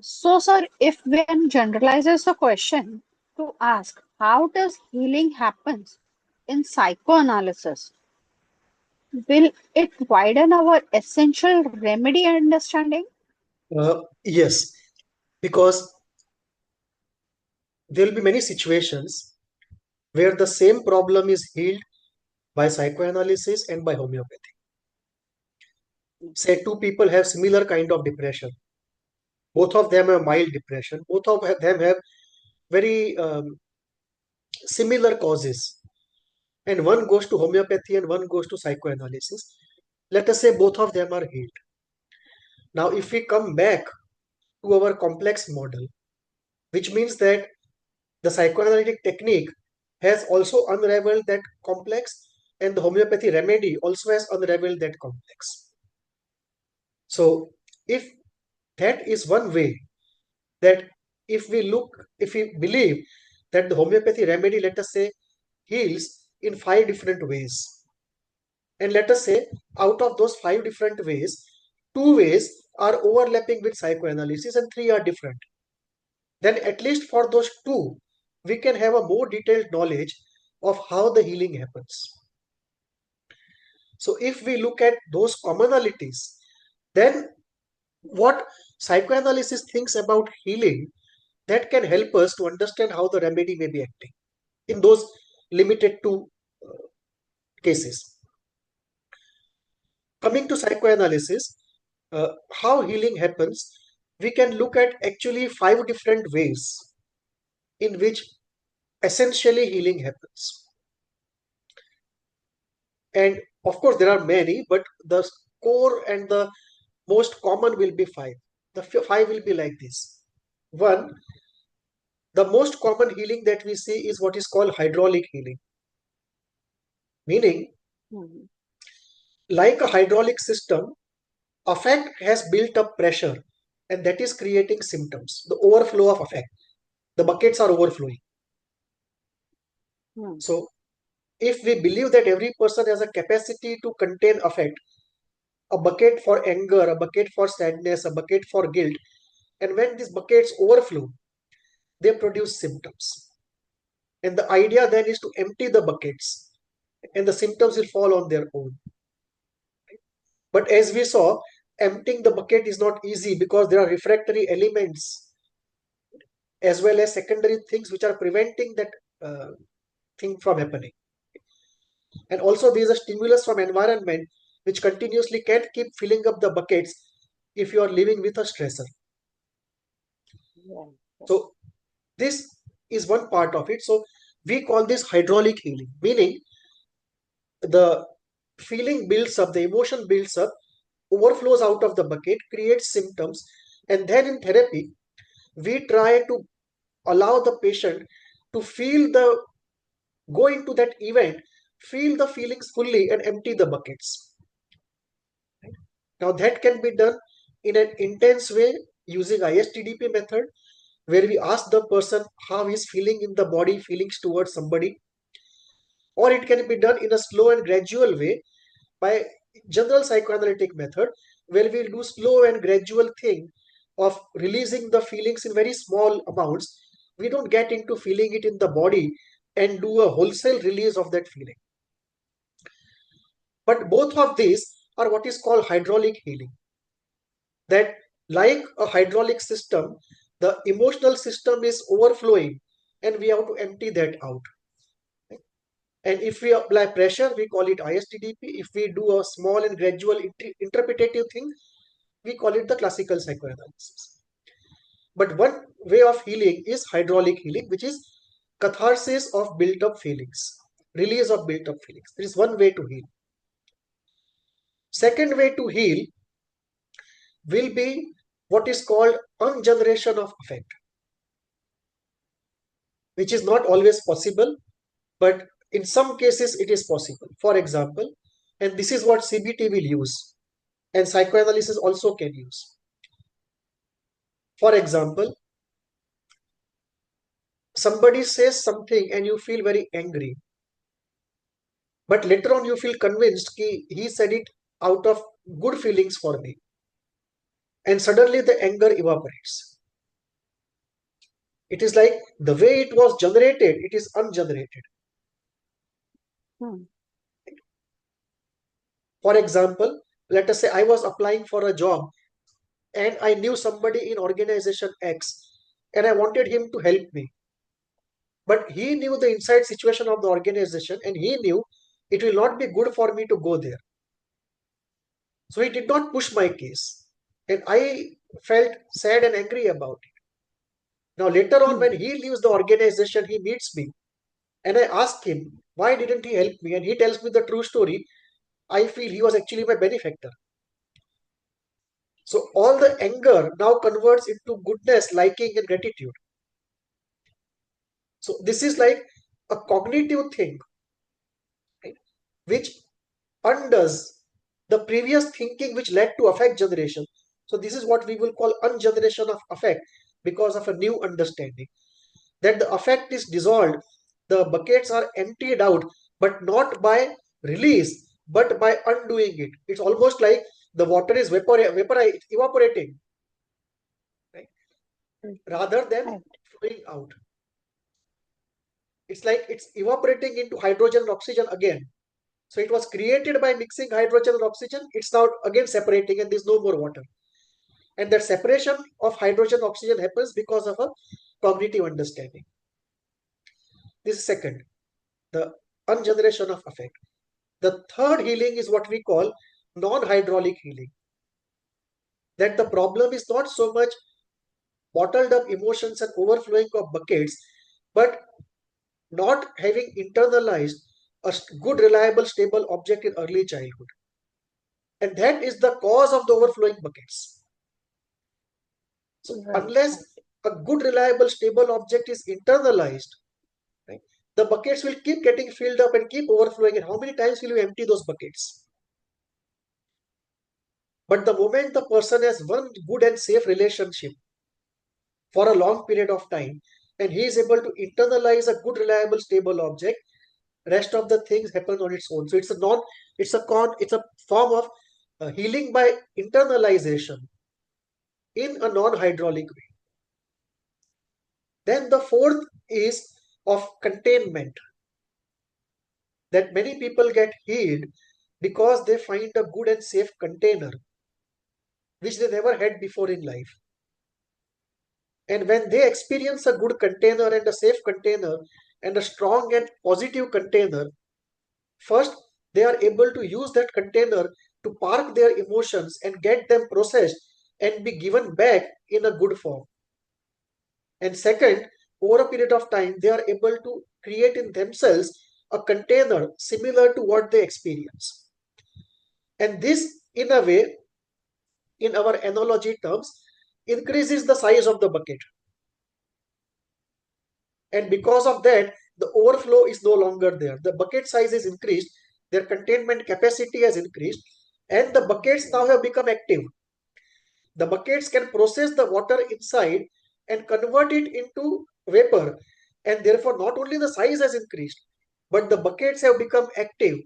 Sir, if one generalizes the question to ask how does healing happens in psychoanalysis, will it widen our essential remedy understanding? Yes, because there will be many situations where the same problem is healed by psychoanalysis and by homeopathy. Say two people have similar kind of depression. Both of them have mild depression. Both of them have very similar causes. And one goes to homeopathy and one goes to psychoanalysis. Let us say both of them are healed. Now, if we come back to our complex model, which means that the psychoanalytic technique has also unraveled that complex, and the homeopathy remedy also has unraveled that complex. So, if that is one way, that if we believe that the homeopathy remedy, let us say, heals in 5 different ways, and let us say out of those 5 different ways, 2 ways are overlapping with psychoanalysis and 3 are different, then at least for those 2, we can have a more detailed knowledge of how the healing happens. So if we look at those commonalities, then what psychoanalysis thinks about healing, that can help us to understand how the remedy may be acting in those limited 2 cases. Coming to psychoanalysis, how healing happens, we can look at actually 5 different ways in which essentially healing happens. And of course, there are many, but the core and the most common will be 5. The 5 will be like this. One, the most common healing that we see is what is called hydraulic healing, meaning, Mhm. like a hydraulic system, affect has built up pressure, and that is creating symptoms, the overflow of affect. The buckets are overflowing. Hmm. So, if we believe that every person has a capacity to contain affect, a bucket for anger, a bucket for sadness, a bucket for guilt, and when these buckets overflow, they produce symptoms. And the idea then is to empty the buckets, and the symptoms will fall on their own. But as we saw, emptying the bucket is not easy because there are refractory elements as well as secondary things which are preventing that uh, thing from happening. And also, there is a stimulus from environment which continuously can't keep filling up the buckets if you are living with a stressor. Yeah. So, this is one part of it. So, we call this hydraulic healing, meaning the feeling builds up, the emotion builds up, overflows out of the bucket, creates symptoms, and then in therapy, we try to allow the patient to feel the go into that event, feel the feelings fully, and empty the buckets. Now, that can be done in an intense way using ISTDP method, where we ask the person how he's feeling in the body, feelings towards somebody, or it can be done in a slow and gradual way by general psychoanalytic method, where we'll do slow and gradual thing of releasing the feelings in very small amounts. We don't get into feeling it in the body and do a wholesale release of that feeling. But both of these are what is called hydraulic healing. That, like a hydraulic system, the emotional system is overflowing and we have to empty that out. And if we apply pressure, we call it ISTDP. If we do a small and gradual interpretative thing, we call it the classical psychoanalysis. But one way of healing is hydraulic healing, which is catharsis of built up feelings, release of built up feelings. There is one way to heal. Second way to heal will be what is called ungeneration of affect, which is not always possible, but in some cases it is possible. For example, and this is what CBT will use, and psychoanalysis also can use. For example, somebody says something and you feel very angry, but later on you feel convinced that he said it out of good feelings for me. and suddenly the anger evaporates. It is like the way it was generated, it is ungenerated. Hmm. For example, let us say I was applying for a job and I knew somebody in organization X and I wanted him to help me. But he knew the inside situation of the organization and he knew it will not be good for me to go there. So he did not push my case. And I felt sad and angry about it. Now, later on, Hmm. when he leaves the organization, he meets me and I ask him, why didn't he help me? And he tells me the true story. I feel he was actually my benefactor. So all the anger now converts into goodness, liking, and gratitude. So this is like a cognitive thing, right, which undoes the previous thinking which led to affect generation. So this is what we will call ungeneration of affect because of a new understanding that the affect is dissolved, the buckets are emptied out, but not by release, but by undoing it. It's almost like the water is evaporating, right, rather than Right. flowing out. It's like it's evaporating into hydrogen and oxygen again. So it was created by mixing hydrogen and oxygen. It's now again separating and there's no more water. And that separation of hydrogen and oxygen happens because of a cognitive understanding. This is second, the ungeneration of affect. The third healing is what we call non-hydraulic healing. That the problem is not so much bottled up emotions and overflowing of buckets, but not having internalized a good, reliable, stable object in early childhood. And that is the cause of the overflowing buckets. So Right. unless Right. a good, reliable, stable object is internalized, right, the buckets will keep getting filled up and keep overflowing. And how many times will you empty those buckets? But the moment the person has one good and safe relationship for a long period of time, and he is able to internalize a good, reliable, stable object, rest of the things happen on its own. So it's a form of healing by internalization in a non-hydraulic way. Then the fourth is of containment, that many people get healed because they find a good and safe container which they never had before in life. And when they experience a good container and a safe container and a strong and positive container, first they are able to use that container to park their emotions and get them processed and be given back in a good form. And second, over a period of time, they are able to create in themselves a container similar to what they experience. And this, in a way, in our analogy terms, increases the size of the bucket. And because of that, the overflow is no longer there. The bucket size is increased, their containment capacity has increased, and the buckets now have become active. The buckets can process the water inside and convert it into vapor, and therefore not only the size has increased, but the buckets have become active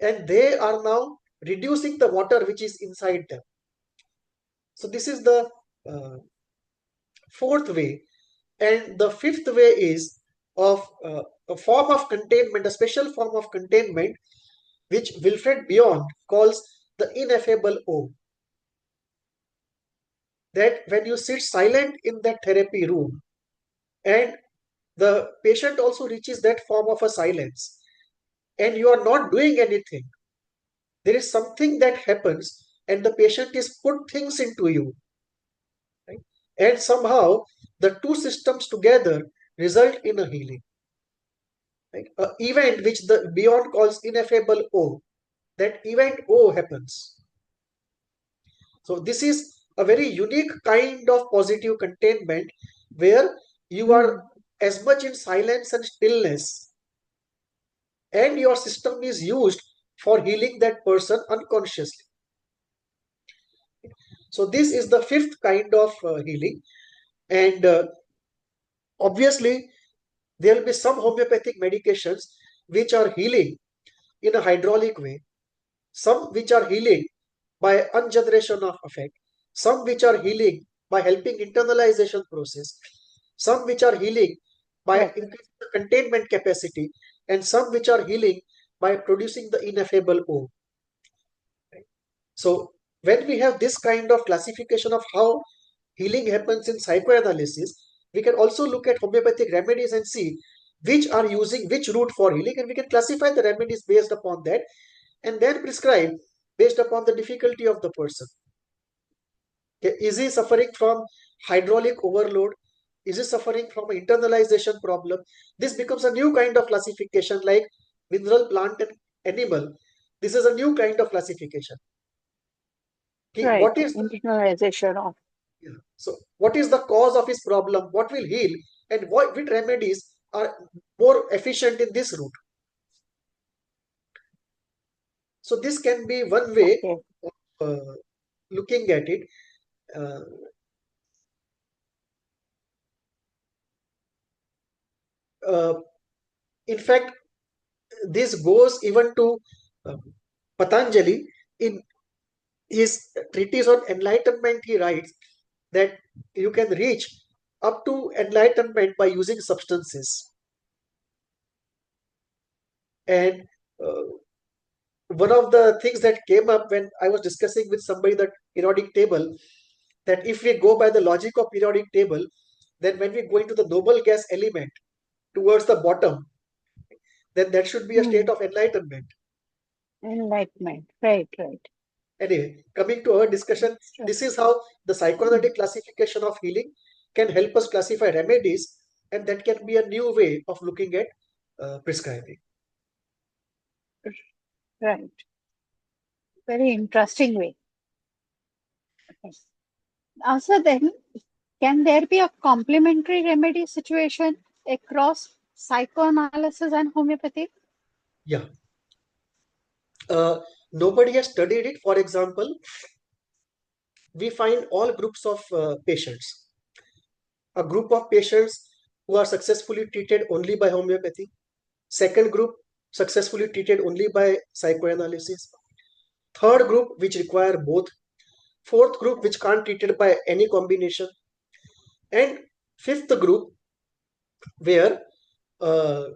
and they are now reducing the water which is inside them. So this is the uh, fourth way. And the fifth way is of a form of containment, a special form of containment, which Wilfred Beyond calls the ineffable O. That when you sit silent in that therapy room and the patient also reaches that form of a silence and you are not doing anything, there is something that happens and the patient is put things into you, right? And somehow the two systems together result in a healing, right? An event which the Beyond calls ineffable O, that event O happens. So this is a very unique kind of positive containment where you are Hmm. as much in silence and stillness, and your system is used for healing that person unconsciously. So this is the fifth kind of healing, and obviously there will be some homeopathic medications which are healing in a hydraulic way, some which are healing by ungeneration of affect, some which are healing by helping internalization process, some which are healing by Right. increasing the containment capacity, and some which are healing by producing the ineffable O. So when we have this kind of classification of how healing happens in psychoanalysis, we can also look at homeopathic remedies and see which are using which route for healing, and we can classify the remedies based upon that and then prescribe based upon the difficulty of the person. Okay, is he suffering from hydraulic overload? Is he suffering from an internalization problem? This becomes a new kind of classification, like mineral, plant, and animal. This is a new kind of classification. Okay, Right. what is the, Internalization of. yeah, so what is the cause of his problem? What will heal? And what which remedies are more efficient in this route? So this can be one way Okay. of looking at it. Uh, uh, in fact, this goes even to uh, Patanjali. In his treatise on enlightenment, he writes that you can reach up to enlightenment by using substances. And uh, one of the things that came up when I was discussing with somebody that periodic table, that if we go by the logic of periodic table, then when we go into the noble gas element towards the bottom, then that should be a state Hmm. of enlightenment. Enlightenment. Right. Right. Anyway, coming to our discussion, Sure. this is how the Hmm. psychoanalytic classification of healing can help us classify remedies, and that can be a new way of looking at prescribing. Right. Very interesting way. Okay. Also, then, can there be a complementary remedy situation across psychoanalysis and homeopathy? Yeah. Nobody has studied it. For example, we find all groups of patients. A group of patients who are successfully treated only by homeopathy. Second group successfully treated only by psychoanalysis. Third group which require both. Fourth group which can't treated by any combination. And fifth group where uh,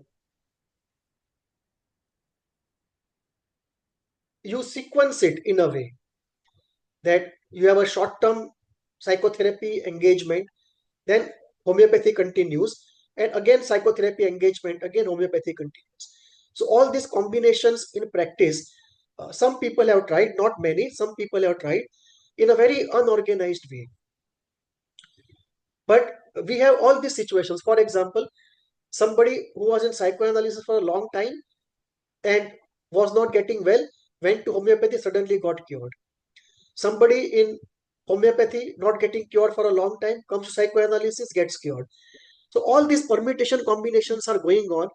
you sequence it in a way that you have a short-term psychotherapy engagement, then homeopathy continues, and again psychotherapy engagement, again homeopathy continues. So all these combinations in practice, some people have tried, not many, some people have tried in a very unorganized way. But we have all these situations. For example, somebody who was in psychoanalysis for a long time and was not getting well, went to homeopathy, suddenly got cured. Somebody in homeopathy not getting cured for a long time comes to psychoanalysis, gets cured. So all these permutation combinations are going on.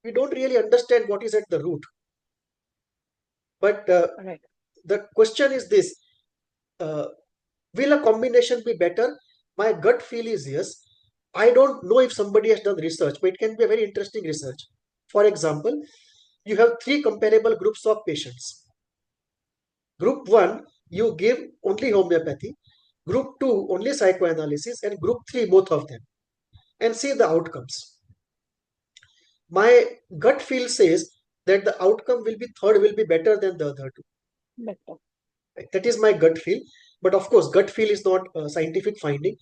We don't really understand what is at the root. But Right. the question is this: uh, will a combination be better? My gut feel is yes. I don't know if somebody has done research, but it can be a very interesting research. For example, you have three comparable groups of patients. Group 1, you give only homeopathy. Group 2, only psychoanalysis. And group 3, both of them. And see the outcomes. My gut feel says that the outcome will be third will be better than the other two. Better. Right? That is my gut feel. But of course, gut feel is not a scientific finding.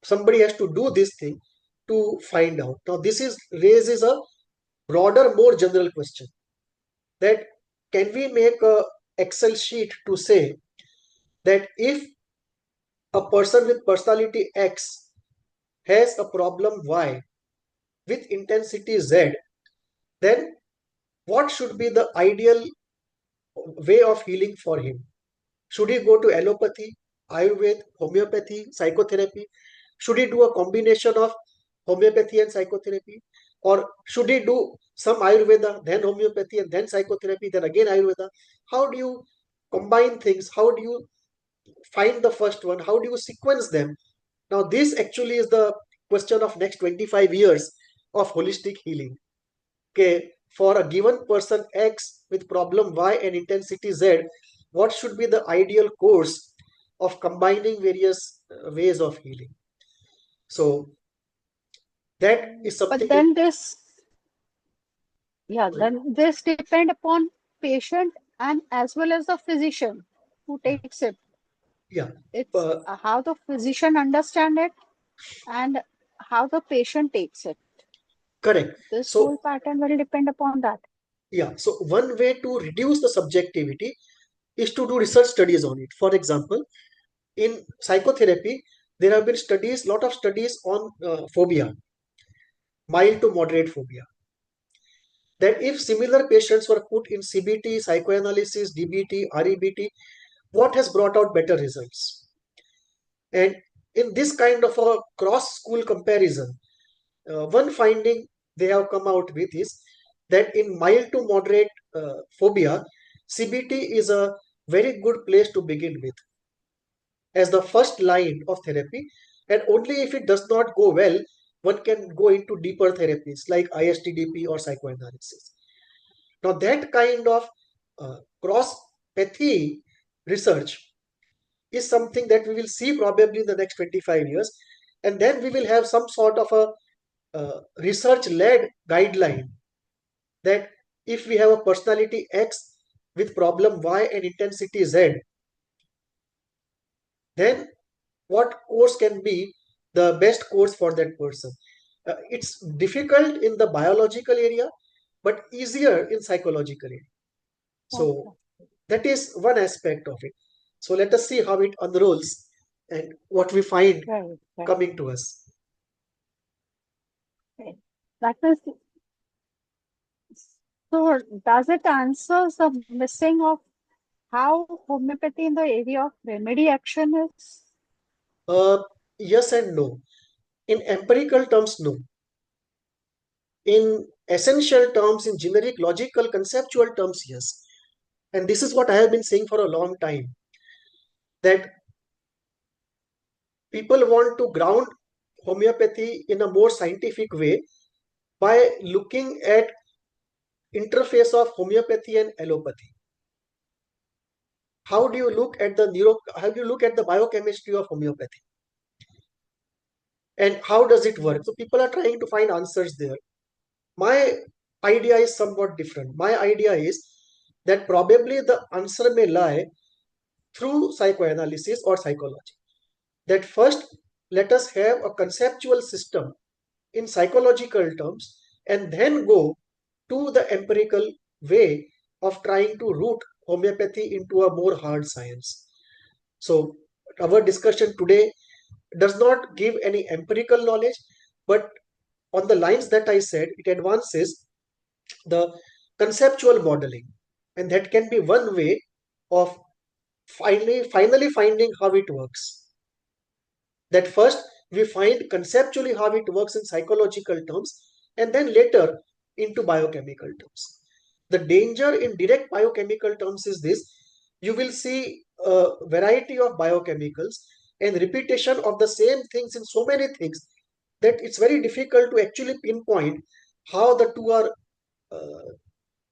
Somebody has to do this thing to find out. Now, this is raises a broader, more general question that can we make a Excel sheet to say that if a person with personality X has a problem Y with intensity Z, then what should be the ideal way of healing for him? Should he go to allopathy, Ayurveda, homeopathy, psychotherapy? Should he do a combination of homeopathy and psychotherapy? Or should he do some Ayurveda, then homeopathy, and then psychotherapy, then again Ayurveda? How do you combine things? How do you find the first one? How do you sequence them? Now, this actually is the question of next 25 years of holistic healing. Okay, for a given person X with problem Y and intensity Z, what should be the ideal course of combining various ways of healing. So that is But something that, then then this depend upon patient and as well as the physician who yeah, takes it. yeah, It's uh, how the physician understand it and how the patient takes it. correct. This whole So pattern will depend upon that. yeah, so one way to reduce the subjectivity is to do research studies on it. For example, in psychotherapy, there have been studies, lot of studies on phobia, mild to moderate phobia. That if similar patients were put in CBT, psychoanalysis, DBT, REBT, what has brought out better results? And in this kind of a cross school comparison, one finding they have come out with is that in mild to moderate phobia, CBT is a very good place to begin with as the first line of therapy. And only if it does not go well, one can go into deeper therapies like ISTDP or psychoanalysis. Now, that kind of cross-pathy research is something that we will see probably in the next 25 years. And then we will have some sort of a research-led guideline that if we have a personality X with problem Y and intensity Z, then what course can be the best course for that person. It's difficult in the biological area, but easier in psychological area. So Okay. that is one aspect of it. So let us see how it unrolls and what we find Right, right, coming to us. right. That is so. Does it answer the missing of how homeopathy in the area of remedy action is? Uh, yes and no. In empirical terms, no. In essential terms, in generic, logical, conceptual terms, yes. And this is what I have been saying for a long time, that people want to ground homeopathy in a more scientific way by looking at interface of homeopathy and allopathy. How do you look at how do you look at the biochemistry of homeopathy, and how does it work? So people are trying to find answers there. My idea is somewhat different. My idea is that probably the answer may lie through psychoanalysis or psychology. That first, let us have a conceptual system in psychological terms and then go to the empirical way of trying to root homeopathy into a more hard science. So, our discussion today does not give any empirical knowledge, but on the lines that I said, it advances the conceptual modeling, and that can be one way of finally finding how it works. That first we find conceptually how it works in psychological terms, and then later into biochemical terms. The danger in direct biochemical terms is this: you will see a variety of biochemicals and repetition of the same things in so many things that it's very difficult to actually pinpoint how the two are uh,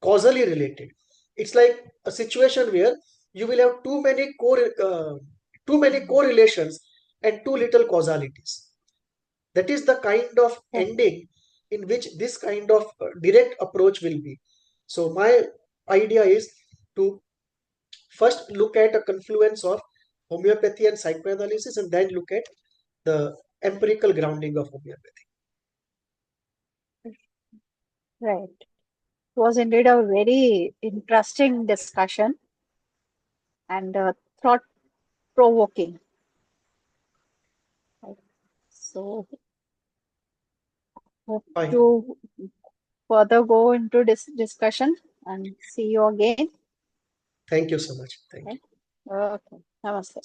causally related. It's like a situation where you will have too many correlations and too little causalities. That is the kind of Right, ending in which this kind of direct approach will be. So my idea is to first look at a confluence of homeopathy and psychoanalysis, and then look at the empirical grounding of homeopathy. right. It was indeed a very interesting discussion and thought provoking. Right. So, hope Fine. to further go into this discussion and see you again. Thank you so much. Thank Okay. you. Okay. Namaste.